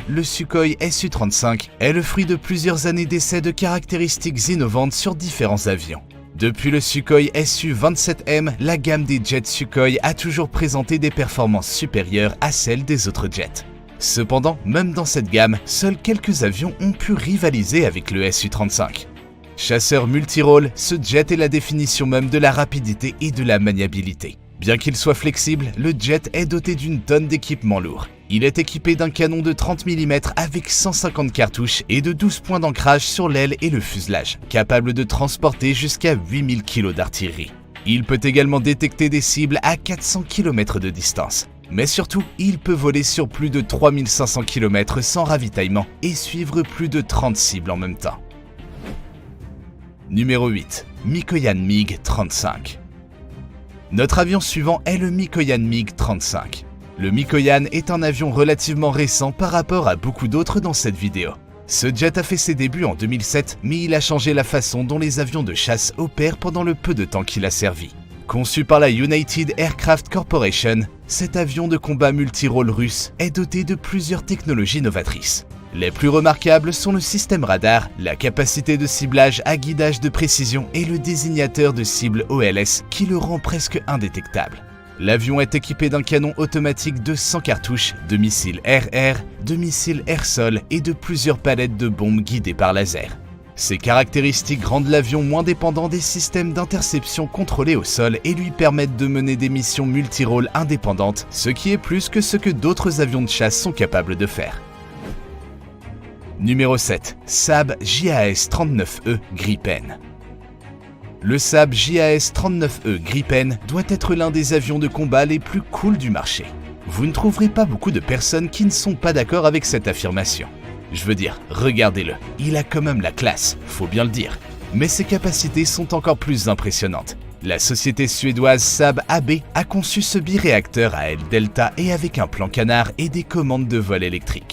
Le Sukhoi Su-35 est le fruit de plusieurs années d'essais de caractéristiques innovantes sur différents avions. Depuis le Sukhoi Su-27M, la gamme des jets Sukhoi a toujours présenté des performances supérieures à celles des autres jets. Cependant, même dans cette gamme, seuls quelques avions ont pu rivaliser avec le Su-35. Chasseur multirôle, ce jet est la définition même de la rapidité et de la maniabilité. Bien qu'il soit flexible, le jet est doté d'une tonne d'équipement lourd. Il est équipé d'un canon de 30 mm avec 150 cartouches et de 12 points d'ancrage sur l'aile et le fuselage, capable de transporter jusqu'à 8000 kg d'artillerie. Il peut également détecter des cibles à 400 km de distance. Mais surtout, il peut voler sur plus de 3500 km sans ravitaillement et suivre plus de 30 cibles en même temps. Numéro 8. Mikoyan MiG-35. Notre avion suivant est le Mikoyan MiG-35. Le Mikoyan est un avion relativement récent par rapport à beaucoup d'autres dans cette vidéo. Ce jet a fait ses débuts en 2007, mais il a changé la façon dont les avions de chasse opèrent pendant le peu de temps qu'il a servi. Conçu par la United Aircraft Corporation, cet avion de combat multirôle russe est doté de plusieurs technologies novatrices. Les plus remarquables sont le système radar, la capacité de ciblage à guidage de précision et le désignateur de cible OLS qui le rend presque indétectable. L'avion est équipé d'un canon automatique de 100 cartouches, de missiles air-air, de missiles air-sol et de plusieurs palettes de bombes guidées par laser. Ces caractéristiques rendent l'avion moins dépendant des systèmes d'interception contrôlés au sol et lui permettent de mener des missions multirôles indépendantes, ce qui est plus que ce que d'autres avions de chasse sont capables de faire. Numéro 7. Saab JAS-39E Gripen. Le Saab JAS-39E Gripen doit être l'un des avions de combat les plus cool du marché. Vous ne trouverez pas beaucoup de personnes qui ne sont pas d'accord avec cette affirmation. Je veux dire, regardez-le, il a quand même la classe, faut bien le dire. Mais ses capacités sont encore plus impressionnantes. La société suédoise Saab AB a conçu ce biréacteur à aile delta et avec un plan canard et des commandes de vol électrique.